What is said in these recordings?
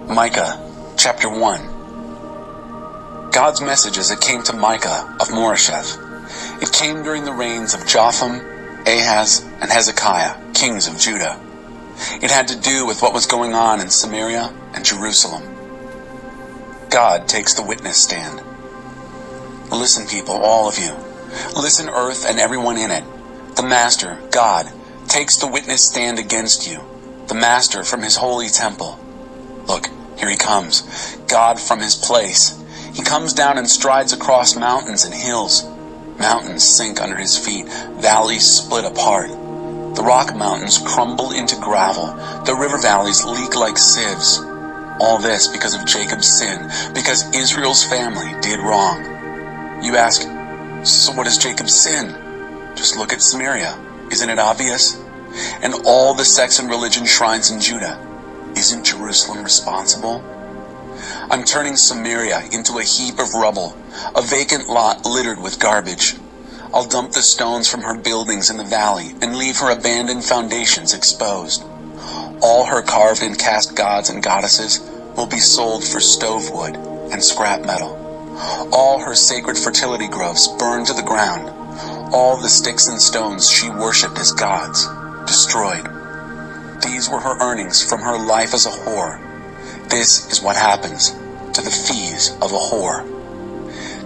Micah Chapter 1. God's message as it came to Micah of Moresheth. It came during the reigns of Jotham, Ahaz, and Hezekiah, kings of Judah. It had to do with what was going on in Samaria and Jerusalem. God takes the witness stand. Listen, people, all of you. Listen, earth and everyone in it. The Master, God, takes the witness stand against you. The Master from his holy temple. Look, here he comes. God from his place. He comes down and strides across mountains and hills. Mountains sink under his feet. Valleys split apart. The rock mountains crumble into gravel. The river valleys leak like sieves. All this because of Jacob's sin, because Israel's family did wrong. You ask, so what is Jacob's sin? Just look at Samaria. Isn't it obvious? And all the sects and religion shrines in Judah. Isn't Jerusalem responsible? I'm turning Samaria into a heap of rubble, a vacant lot littered with garbage. I'll dump the stones from her buildings in the valley and leave her abandoned foundations exposed. All her carved and cast gods and goddesses will be sold for stove wood and scrap metal. All her sacred fertility groves burned to the ground. All the sticks and stones she worshipped as gods, destroyed. These were her earnings from her life as a whore. This is what happens to the fees of a whore.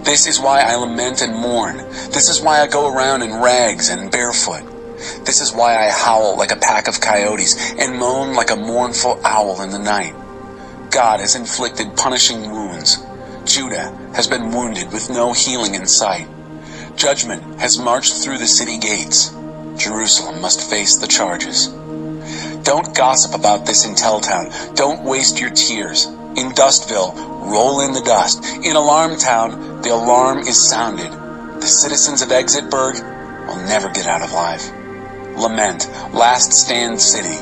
This is why I lament and mourn. This is why I go around in rags and barefoot. This is why I howl like a pack of coyotes and moan like a mournful owl in the night. God has inflicted punishing wounds. Judah has been wounded with no healing in sight. Judgment has marched through the city gates. Jerusalem must face the charges. Don't gossip about this in Telltown. Don't waste your tears. In Dustville, roll in the dust. In Alarm Town, the alarm is sounded. The citizens of Exitburg will never get out alive. Lament, last stand city.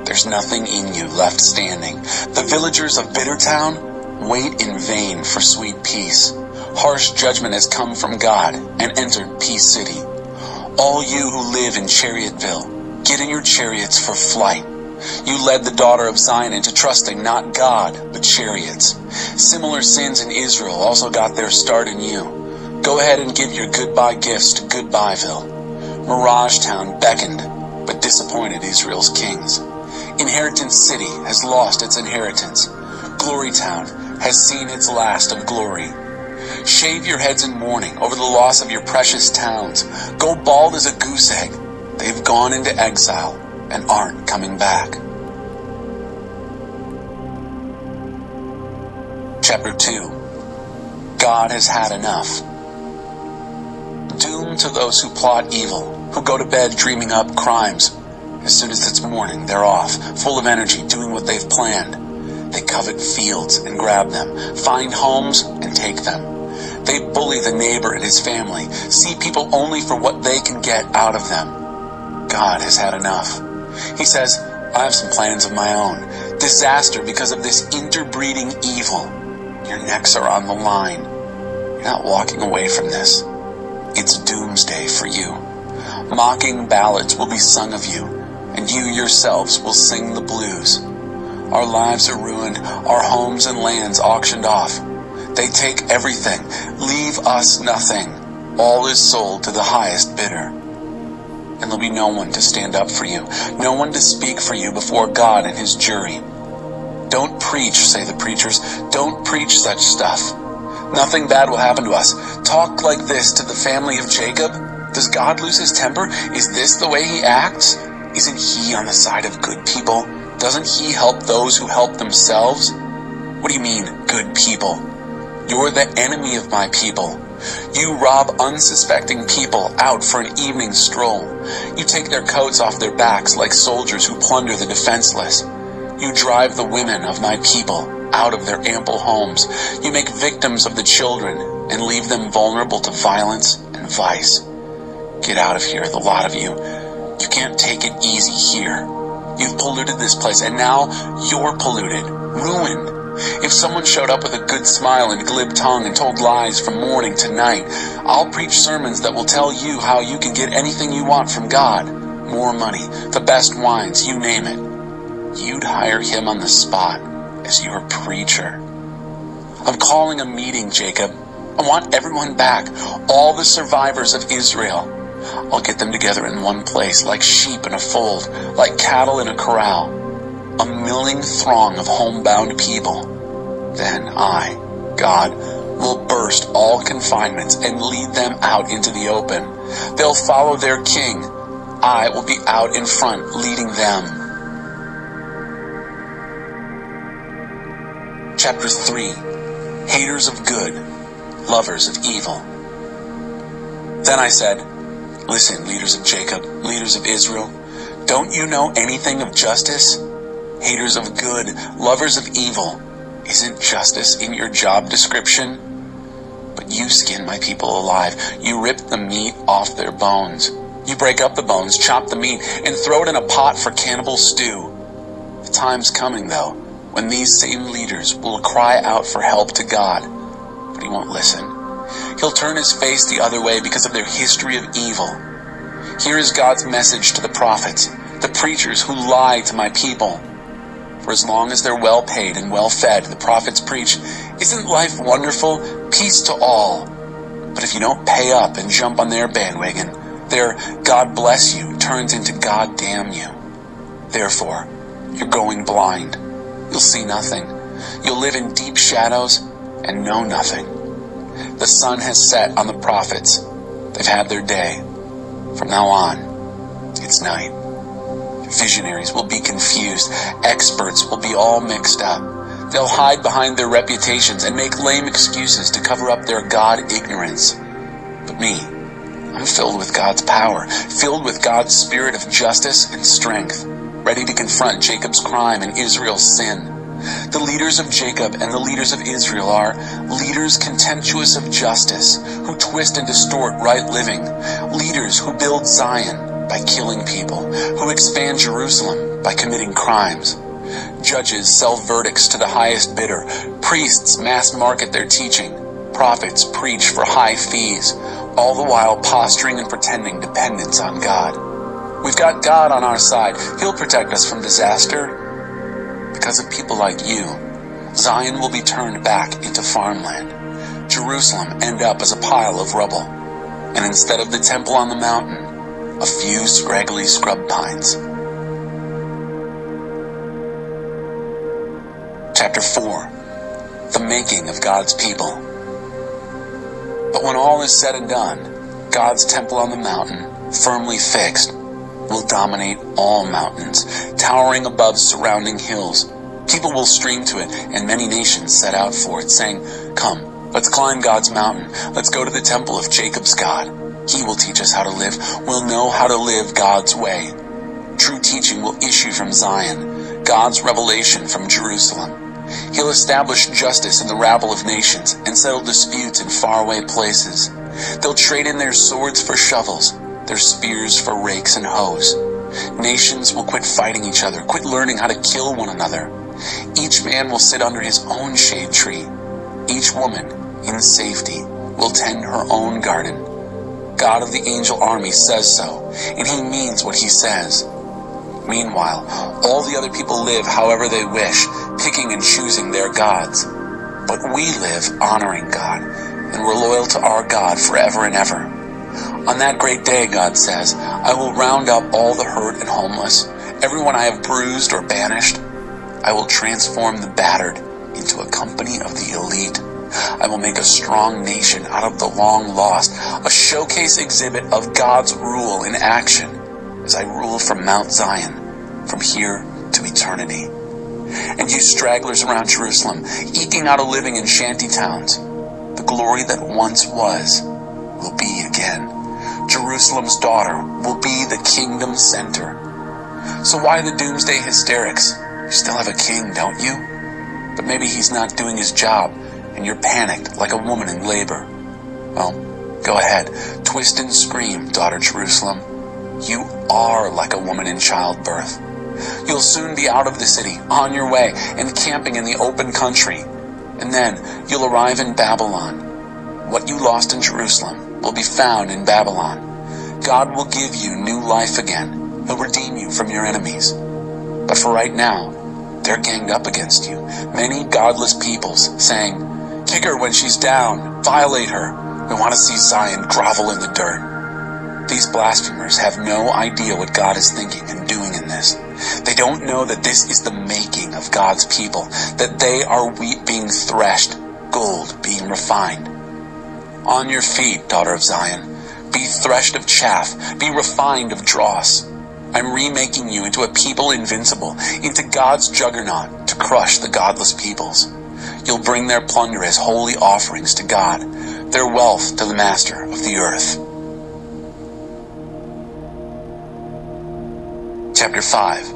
There's nothing in you left standing. The villagers of Bittertown wait in vain for sweet peace. Harsh judgment has come from God and entered Peace City. All you who live in Chariotville, get in your chariots for flight. You led the daughter of Zion into trusting not God, but chariots. Similar sins in Israel also got their start in you. Go ahead and give your goodbye gifts to Goodbyeville. Mirage Town beckoned, but disappointed Israel's kings. Inheritance City has lost its inheritance. Glory Town has seen its last of glory. Shave your heads in mourning over the loss of your precious towns. Go bald as a goose egg. They've gone into exile and aren't coming back. Chapter 2. God has had enough. Doom to those who plot evil, who go to bed dreaming up crimes. As soon as it's morning, they're off, full of energy, doing what they've planned. They covet fields and grab them, find homes and take them. They bully the neighbor and his family, see people only for what they can get out of them. God has had enough. He says, I have some plans of my own. Disaster because of this interbreeding evil. Your necks are on the line. You're not walking away from this. It's doomsday for you. Mocking ballads will be sung of you, and you yourselves will sing the blues. Our lives are ruined, our homes and lands auctioned off. They take everything, leave us nothing. All is sold to the highest bidder. And there'll be no one to stand up for you, no one to speak for you before God and his jury. Don't preach, say the preachers. Don't preach such stuff. Nothing bad will happen to us. Talk like this to the family of Jacob. Does God lose his temper? Is this the way he acts? Isn't he on the side of good people? Doesn't he help those who help themselves? What do you mean, good people? You're the enemy of my people. You rob unsuspecting people out for an evening stroll. You take their coats off their backs like soldiers who plunder the defenseless. You drive the women of my people out of their ample homes. You make victims of the children and leave them vulnerable to violence and vice. Get out of here, the lot of you. You can't take it easy here. You've polluted this place, and now you're polluted, ruined. If someone showed up with a good smile and glib tongue and told lies from morning to night, I'll preach sermons that will tell you how you can get anything you want from God. More money, the best wines, you name it. You'd hire him on the spot as your preacher. I'm calling a meeting, Jacob. I want everyone back, all the survivors of Israel. I'll get them together in one place, like sheep in a fold, like cattle in a corral, a milling throng of homebound people. Then I, God, will burst all confinements and lead them out into the open. They'll follow their king. I will be out in front, leading them. Chapter 3. Haters of good, lovers of evil. Then I said, listen, leaders of Jacob, leaders of Israel, don't you know anything of justice? Haters of good, lovers of evil. Isn't justice in your job description? But you skin my people alive. You rip the meat off their bones. You break up the bones, chop the meat, and throw it in a pot for cannibal stew. The time's coming, though, when these same leaders will cry out for help to God, but he won't listen. He'll turn his face the other way because of their history of evil. Here is God's message to the prophets, the preachers who lie to my people. For as long as they're well paid and well fed, the prophets preach, isn't life wonderful? Peace to all. But if you don't pay up and jump on their bandwagon, their God bless you turns into God damn you. Therefore, you're going blind. You'll see nothing. You'll live in deep shadows and know nothing. The sun has set on the prophets. They've had their day. From now on, it's night. Visionaries will be confused. Experts will be all mixed up. They'll hide behind their reputations and make lame excuses to cover up their God ignorance. But me, I'm filled with God's power, filled with God's spirit of justice and strength, ready to confront Jacob's crime and Israel's sin. The leaders of Jacob and the leaders of Israel are leaders contemptuous of justice, who twist and distort right living, leaders who build Zion by killing people, who expand Jerusalem by committing crimes. Judges sell verdicts to the highest bidder, priests mass market their teaching, prophets preach for high fees, all the while posturing and pretending dependence on God. We've got God on our side. He'll protect us from disaster. Because of people like you, Zion will be turned back into farmland. Jerusalem end up as a pile of rubble. And instead of the temple on the mountain, a few scraggly scrub pines. Chapter 4. The making of God's people. But when all is said and done, God's temple on the mountain, firmly fixed, will dominate all mountains, towering above surrounding hills. People will stream to it, and many nations set out for it, saying, come, let's climb God's mountain. Let's go to the temple of Jacob's God. He will teach us how to live. We'll know how to live God's way. True teaching will issue from Zion, God's revelation from Jerusalem. He'll establish justice in the rabble of nations and settle disputes in faraway places. They'll trade in their swords for shovels, their spears for rakes and hoes. Nations will quit fighting each other, quit learning how to kill one another. Each man will sit under his own shade tree. Each woman, in safety, will tend her own garden. God of the angel army says so, and he means what he says. Meanwhile, all the other people live however they wish, picking and choosing their gods. But we live honoring God, and we're loyal to our God forever and ever. On that great day, God says, I will round up all the hurt and homeless, everyone I have bruised or banished. I will transform the battered into a company of the elite. I will make a strong nation out of the long lost, a showcase exhibit of God's rule in action, as I rule from Mount Zion, from here to eternity. And you stragglers around Jerusalem, eking out a living in shanty towns, the glory that once was will be again. Jerusalem's daughter will be the kingdom center. So why the doomsday hysterics? You still have a king, don't you? But maybe he's not doing his job, and you're panicked like a woman in labor. Well, go ahead, twist and scream, daughter Jerusalem. You are like a woman in childbirth. You'll soon be out of the city, on your way, and camping in the open country. And then you'll arrive in Babylon. What you lost in Jerusalem will be found in Babylon. God will give you new life again. He'll redeem you from your enemies. But for right now, They're ganged up against you, many godless peoples, saying, "Kick her when she's down, violate her. We want to see Zion grovel in the dirt." These blasphemers have no idea what God is thinking and doing in this. They don't know that this is the making of God's people, that they are wheat being threshed, gold being refined. On your feet, daughter of Zion. Be threshed of chaff, be refined of dross. I'm remaking you into a people invincible, into God's juggernaut to crush the godless peoples. You'll bring their plunder as holy offerings to God, their wealth to the master of the earth. Chapter 5.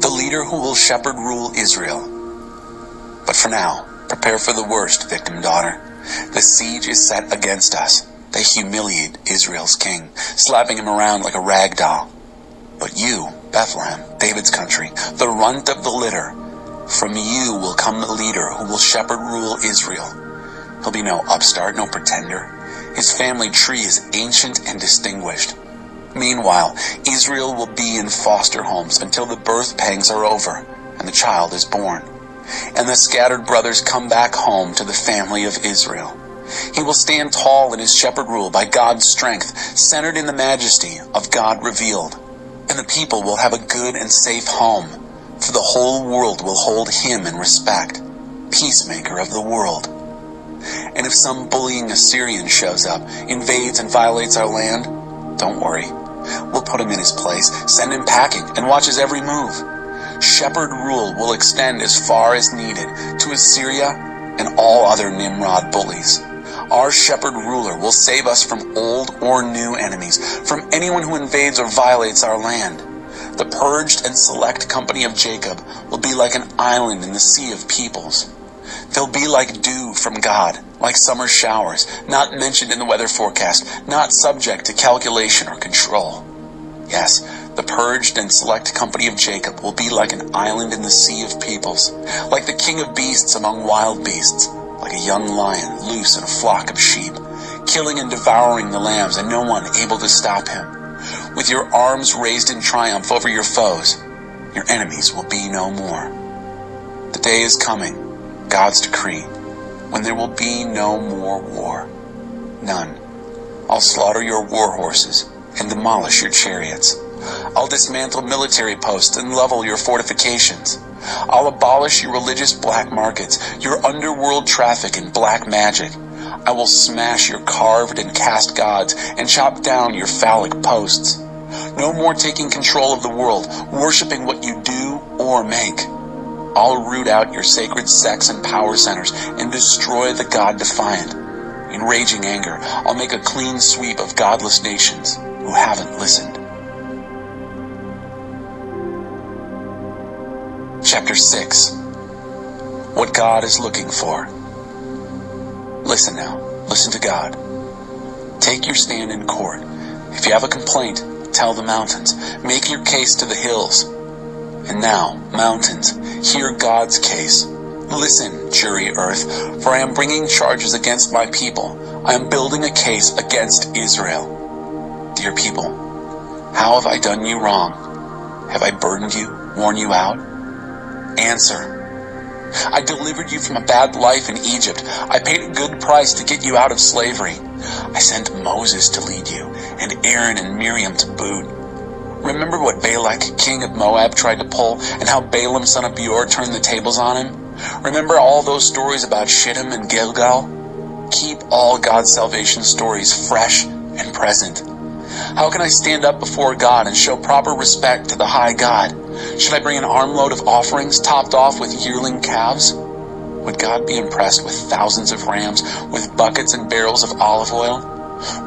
The leader who will shepherd rule Israel. But for now, prepare for the worst, victim daughter. The siege is set against us. They humiliate Israel's king, slapping him around like a rag doll. But you, Bethlehem, David's country, the runt of the litter, from you will come the leader who will shepherd rule Israel. He'll be no upstart, no pretender. His family tree is ancient and distinguished. Meanwhile, Israel will be in foster homes until the birth pangs are over and the child is born, and the scattered brothers come back home to the family of Israel. He will stand tall in his shepherd rule by God's strength, centered in the majesty of God revealed. And the people will have a good and safe home, for the whole world will hold him in respect, peacemaker of the world. And if some bullying Assyrian shows up, invades and violates our land, don't worry. We'll put him in his place, send him packing, and watch his every move. Shepherd rule will extend as far as needed to Assyria and all other Nimrod bullies. Our shepherd ruler will save us from old or new enemies, from anyone who invades or violates our land. The purged and select company of Jacob will be like an island in the sea of peoples. They'll be like dew from God, like summer showers, not mentioned in the weather forecast, not subject to calculation or control. Yes, the purged and select company of Jacob will be like an island in the sea of peoples, like the king of beasts among wild beasts, like a young lion loose in a flock of sheep, killing and devouring the lambs and no one able to stop him. With your arms raised in triumph over your foes, your enemies will be no more. The day is coming, God's decree, when there will be no more war. None. I'll slaughter your war horses and demolish your chariots. I'll dismantle military posts and level your fortifications. I'll abolish your religious black markets, your underworld traffic in black magic. I will smash your carved and cast gods and chop down your phallic posts. No more taking control of the world, worshiping what you do or make. I'll root out your sacred sex and power centers and destroy the God-defiant. In raging anger, I'll make a clean sweep of godless nations who haven't listened. Chapter 6. What God is looking for. Listen now. Listen to God. Take your stand in court. If you have a complaint, tell the mountains. Make your case to the hills. And now, mountains, hear God's case. Listen, jury earth, for I am bringing charges against my people. I am building a case against Israel. Dear people, how have I done you wrong? Have I burdened you, worn you out? Answer. I delivered you from a bad life in Egypt. I paid a good price to get you out of slavery. I sent Moses to lead you, and Aaron and Miriam to boot. Remember what Balak, king of Moab, tried to pull, and how Balaam, son of Beor, turned the tables on him? Remember all those stories about Shittim and Gilgal? Keep all God's salvation stories fresh and present. How can I stand up before God and show proper respect to the high God? Should I bring an armload of offerings topped off with yearling calves? Would God be impressed with thousands of rams, with buckets and barrels of olive oil?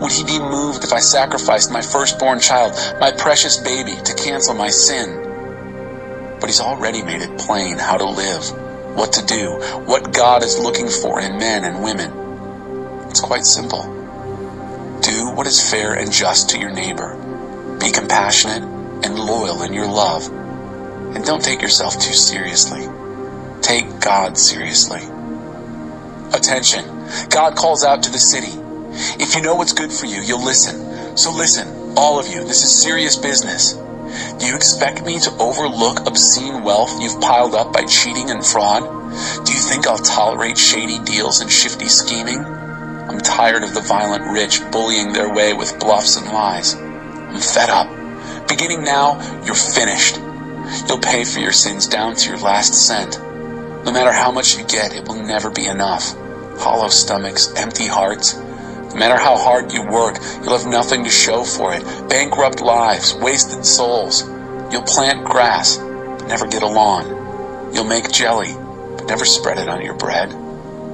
Would he be moved if I sacrificed my firstborn child, my precious baby, to cancel my sin? But he's already made it plain how to live, what to do, what God is looking for in men and women. It's quite simple. Do what is fair and just to your neighbor. Be compassionate and loyal in your love. And don't take yourself too seriously. Take God seriously. Attention! God calls out to the city. If you know what's good for you, you'll listen. So listen, all of you, this is serious business. Do you expect me to overlook obscene wealth you've piled up by cheating and fraud? Do you think I'll tolerate shady deals and shifty scheming? I'm tired of the violent rich bullying their way with bluffs and lies. I'm fed up. Beginning now, you're finished. You'll pay for your sins down to your last cent. No matter how much you get, it will never be enough. Hollow stomachs, empty hearts. No matter how hard you work, you'll have nothing to show for it. Bankrupt lives, wasted souls. You'll plant grass, but never get a lawn. You'll make jelly, but never spread it on your bread.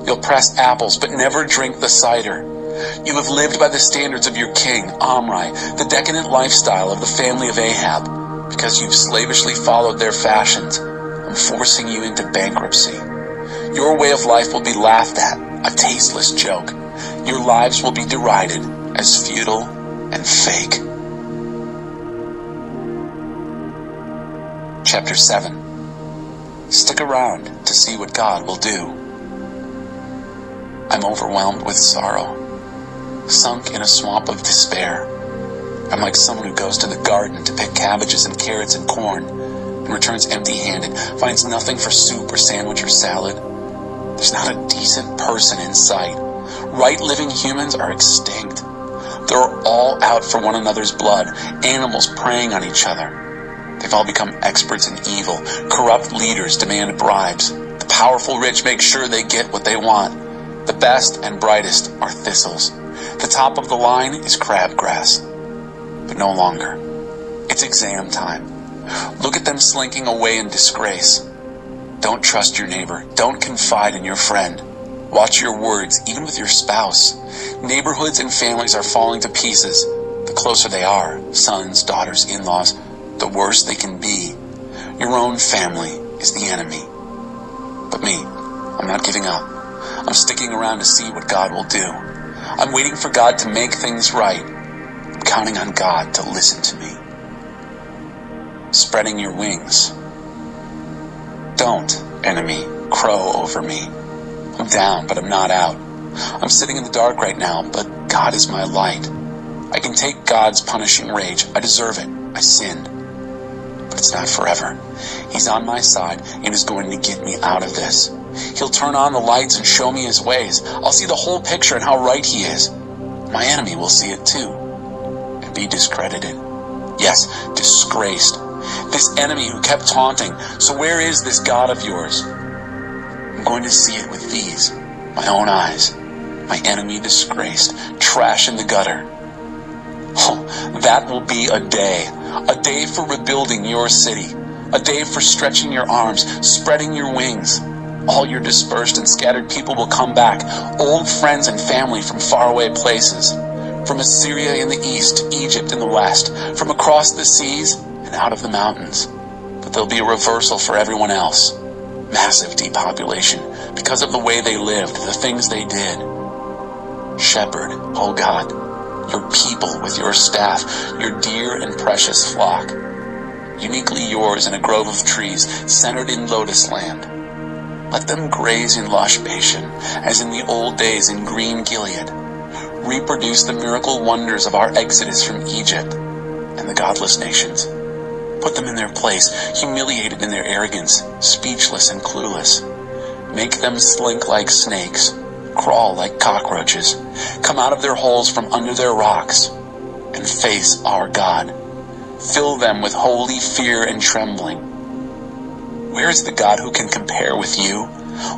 You'll press apples, but never drink the cider. You have lived by the standards of your king, Omri, the decadent lifestyle of the family of Ahab. Because you've slavishly followed their fashions, I'm forcing you into bankruptcy. Your way of life will be laughed at, a tasteless joke. Your lives will be derided as futile and fake. Chapter 7. Stick around to see what God will do. I'm overwhelmed with sorrow, sunk in a swamp of despair. I'm like someone who goes to the garden to pick cabbages and carrots and corn, and returns empty-handed, finds nothing for soup or sandwich or salad. There's not a decent person in sight. Right living humans are extinct. They're all out for one another's blood, animals preying on each other. They've all become experts in evil. Corrupt leaders demand bribes. The powerful rich make sure they get what they want. The best and brightest are thistles. The top of the line is crabgrass. But no longer. It's exam time. Look at them slinking away in disgrace. Don't trust your neighbor. Don't confide in your friend. Watch your words, even with your spouse. Neighborhoods and families are falling to pieces. The closer they are, sons, daughters, in-laws, the worse they can be. Your own family is the enemy. But me, I'm not giving up. I'm sticking around to see what God will do. I'm waiting for God to make things right. I'm counting on God to listen to me. Spreading your wings. Don't, enemy, crow over me. I'm down, but I'm not out. I'm sitting in the dark right now, but God is my light. I can take God's punishing rage. I deserve it. I sinned. But it's not forever. He's on my side and is going to get me out of this. He'll turn on the lights and show me his ways. I'll see the whole picture and how right he is. My enemy will see it too. And be discredited. Yes, disgraced. This enemy who kept taunting. So where is this God of yours? I'm going to see it with these, my own eyes. My enemy disgraced. Trash in the gutter. Oh, that will be a day. A day for rebuilding your city. A day for stretching your arms, spreading your wings. All your dispersed and scattered people will come back, old friends and family from faraway places, from Assyria in the east to Egypt in the west, from across the seas and out of the mountains. But there'll be a reversal for everyone else. Massive depopulation because of the way they lived, the things they did. Shepherd, oh God, your people with your staff, your dear and precious flock, uniquely yours in a grove of trees centered in lotus land. Let them graze in lush Bashan, as in the old days in green Gilead. Reproduce the miracle wonders of our exodus from Egypt and the godless nations. Put them in their place, humiliated in their arrogance, speechless and clueless. Make them slink like snakes, crawl like cockroaches, come out of their holes from under their rocks, and face our God. Fill them with holy fear and trembling. Where is the God who can compare with you,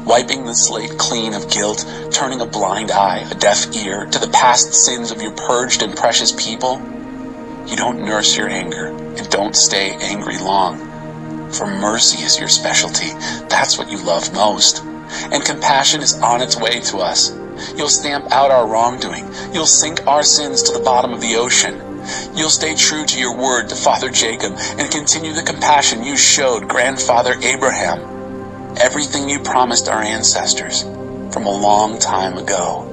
wiping the slate clean of guilt, turning a blind eye, a deaf ear, to the past sins of your purged and precious people? You don't nurse your anger, and don't stay angry long. For mercy is your specialty. That's what you love most. And compassion is on its way to us. You'll stamp out our wrongdoing. You'll sink our sins to the bottom of the ocean. You'll stay true to your word to Father Jacob and continue the compassion you showed grandfather Abraham. Everything you promised our ancestors from a long time ago.